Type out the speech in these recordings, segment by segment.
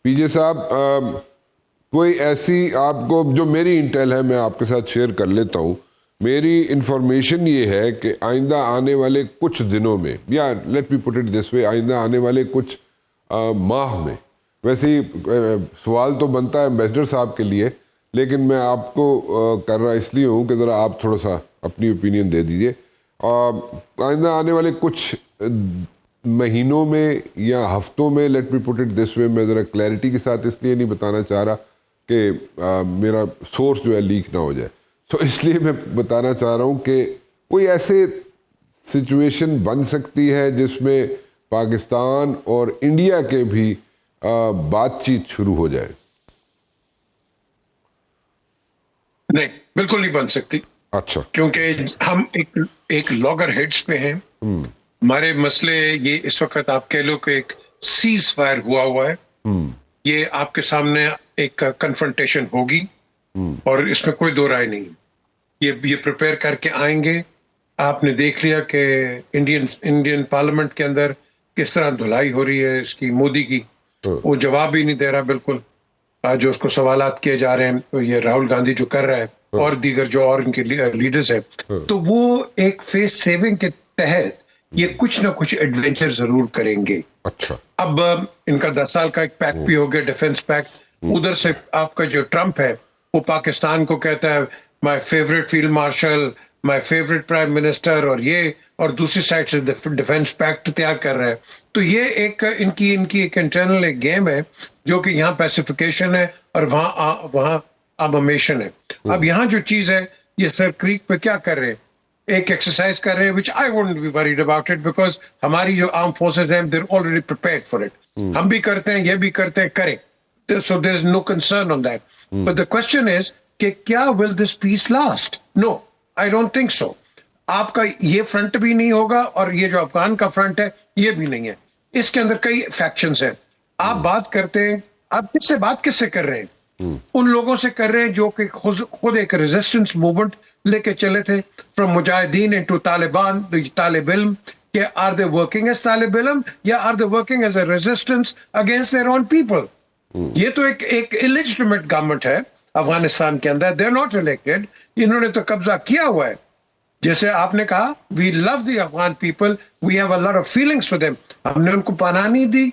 پی جے صاحب کوئی ایسی آپ کو جو میری انٹیل ہے میں آپ کے ساتھ شیئر کر لیتا ہوں. میری انفارمیشن یہ ہے کہ آئندہ آنے والے کچھ دنوں میں, یا let me put it this وے, آئندہ آنے والے کچھ ماہ میں, ویسے ہی سوال تو بنتا ہے ایمبیسڈر صاحب کے لیے, لیکن میں آپ کو کر رہا اس لیے ہوں کہ ذرا آپ تھوڑا سا اپنی اوپینین دے دیجئے. آئندہ آنے والے کچھ مہینوں میں یا ہفتوں میں, let me put it this وے, میں ذرا کلیئرٹی کے ساتھ اس لیے نہیں بتانا چاہ رہا کہ میرا سورس جو ہے لیک نہ ہو جائے, تو اس لیے میں بتانا چاہ رہا ہوں کہ کوئی ایسے سچویشن بن سکتی ہے جس میں پاکستان اور انڈیا کے بھی بات چیت شروع ہو جائے. نہیں, بالکل نہیں بن سکتی. اچھا, کیونکہ ہم ایک لاگر ہیڈز پہ ہیں. ہمارے مسئلے یہ اس وقت آپ کہہ لو کہ ایک سیز فائر ہوا ہے. یہ آپ کے سامنے ایک کنفرنٹیشن ہوگی اور اس میں کوئی دو رائے نہیں. یہ پریپیئر کر کے آئیں گے. آپ نے دیکھ لیا کہ انڈین پارلیمنٹ کے اندر کس طرح دھلائی ہو رہی ہے اس کی, مودی کی. وہ جواب ہی نہیں دے رہا بالکل. جو اس کو سوالات کیے جا رہے ہیں, یہ راہل گاندھی جو کر رہا ہے اور دیگر جو اور ان کے لیڈرز ہیں, تو وہ ایک فیس سیونگ کے تحت یہ کچھ نہ کچھ ایڈونچر ضرور کریں گے. اچھا, اب ان کا 10 سال کا ایک پیکٹ بھی ہو گیا, ڈیفنس پیکٹ. ادھر سے آپ کا جو ٹرمپ ہے وہ پاکستان کو کہتا ہے my favourite field marshal, my favourite prime minister, اور دوسری سائڈ سے ڈیفنس پیکٹ تیار کر رہا ہے. تو یہ ایک ان کی ایک انٹرنل ایک گیم ہے جو کہ یہاں پیسیفیکیشن ہے اور وہاں امامیشن ہے. اب یہاں جو چیز ہے, یہ سر کریک پہ کیا کر رہے ہیں, ایک ایکسرسائز کر رہے ہیں which I wouldn't be worried about it because ہماری جو آرم فورسز ہیں they're already prepared for it. ہم بھی کرتے ہیں, یہ بھی کرتے ہیں, کریں. So there is no concern on that. But the question is کہ کیا will this peace last? No, I don't think so. آپ کا یہ فرنٹ بھی نہیں ہوگا اور یہ جو افغان کا فرنٹ ہے یہ بھی نہیں ہے. اس کے اندر کئی فیکشنز ہیں. آپ بات کرتے ہیں, آپ کس سے کر رہے ہیں؟ ان لوگوں سے کر رہے ہیں جو کہ خود ایک ریزسٹنس موومنٹ لے کے چلے تھے, فرام مجاہدین انٹو طالبان, طالب علم. کہ آر دے ورکنگ ایز طالب علم یا are they working as a resistance against their own people? یہ تو ایک الیجٹمیٹ گورنمنٹ ہے افغانستان کے اندر. They are not elected. انہوں نے تو قبضہ کیا ہوا ہے. جیسے آپ نے کہا we love the Afghan people, we have a lot of feelings to them. ہم نے ان کو پناہ نہیں دی.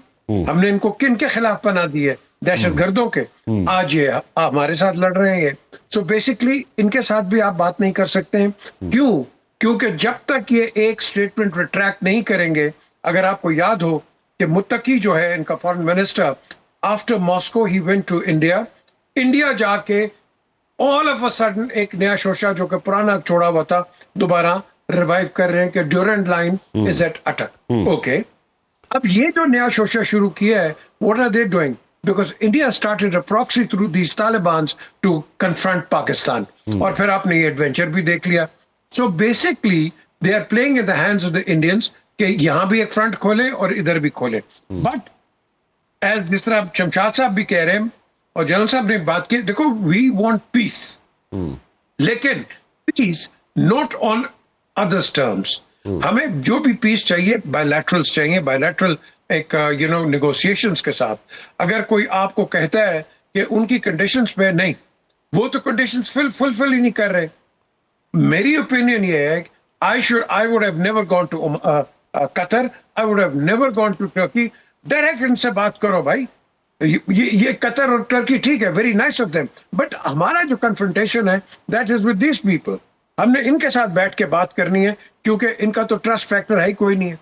ہم نے ان کو کن کے خلاف پناہ دی ہے؟ دہشت گردوں کے. آج یہ ہمارے ساتھ لڑ رہے ہیں. سو بیسکلی ان کے ساتھ بھی آپ بات نہیں کر سکتے ہیں. کیوں؟ کیونکہ جب تک یہ ایک سٹیٹمنٹ ریٹریکٹ نہیں کریں گے. اگر آپ کو یاد ہو کہ متقی جو ہے ان کا foreign minister, after Moscow he went to India جا کے آل آف اے سڈن ایک نیا شوشہ جو کہ پرانا چھوڑا ہوا تھا دوبارہ ریوائیو کر رہے ہیں کہ Durand line is at Attock. Okay, اب یہ جو نیا شوشہ شروع کیا ہے, what are they doing? Because India started a proxy through these Talibans to confront Pakistan. اور پھر آپ نے یہ ایڈونچر بھی دیکھ لیا. So basically they are playing in the hands of the Indians کہ یہاں بھی ایک فرنٹ کھولے اور ادھر بھی کھولے. But as جس طرح شمشاد صاحب بھی کہہ رہے ہیں اور جنرل صاحب نے بات کی, دیکھو we want peace. لیکن peace not on others terms. ہمیں جو بھی پیس چاہیے بائیلیٹرلز چاہیے, بائیلیٹرل ایک نیگوسیشنز کے ساتھ. اگر کوئی آپ کو کہتا ہے کہ ان کی کنڈیشنز پہ نہیں, وہ تو کنڈیشنز فلفل ہی نہیں کر رہے. میری اوپینین یہ ہے I would have never gone to Qatar, I would have never gone to Turkey. Direct ان سے بات کرو بھائی. یہ قطر اور ٹرکی ٹھیک ہے, very nice of them, but ہمارا جو کنفرنٹیشن ہے that is with these people. ہم نے ان کے ساتھ بیٹھ کے بات کرنی ہے کیونکہ ان کا تو ٹرسٹ فیکٹر ہے ہی کوئی نہیں ہے.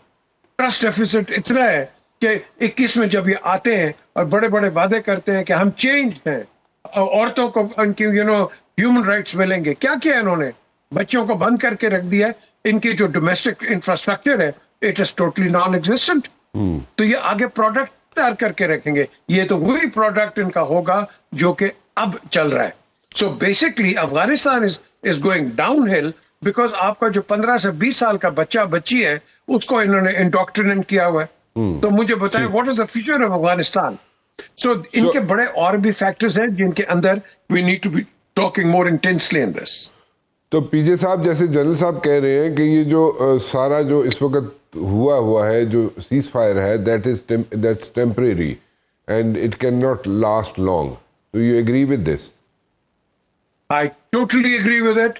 ٹرسٹ ڈیفیسٹ اتنا ہے کہ 21 میں جب یہ آتے ہیں اور بڑے بڑے وعدے کرتے ہیں کہ ہم چینج ہیں, عورتوں کو ان کی ہیومن رائٹس ملیں گے, کیا کیا انہوں نے؟ بچوں کو بند کر کے رکھ دیا ہے. ان کی جو ڈومیسٹک انفراسٹرکچر ہے it is totally non existent. تو یہ آگے پروڈکٹ تیار کر کے رکھیں گے. یہ تو وہی پروڈکٹ ان کا ہوگا جو کہ اب چل رہا ہے. So basically Afghanistan is going down ہل بیکاز آپ کا جو 15 سے 20 سال کا بچہ بچی ہے اس کو انہوں نے انڈوکٹرینٹ کیا ہوا ہے. تو مجھے بتائیں what is the future of Afghanistan? So ان کے بڑے اور بھی فیکٹرز ہیں جن کے اندر we need to be talking more intensely in this. تو پی جے صاحب جیسے جنرل صاحب کہہ رہے ہیں کہ یہ جو سارا جو اس وقت ہوا ہے جو سیز فائر ہے that's temporary, and it cannot last long. Do you agree with this? I totally agree with it,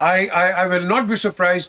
I will not be surprised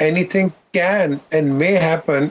Anything can and may happen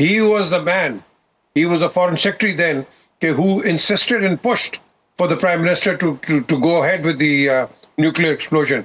he was the man, he was the foreign secretary then, who insisted and pushed for the prime minister to go ahead with the nuclear explosion.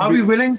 Are we willing?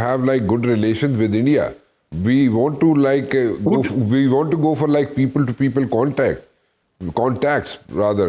have like good relations with India. We want to like we want to go for like people to people contacts rather.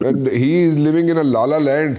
and he is living in a lala land.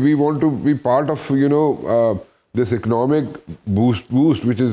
we want to be part of this economic boost which is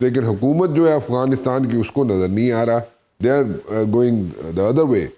لیکن حکومت جو ہے افغانستان کی اس کو نظر نہیں آ رہا. They are going the other way.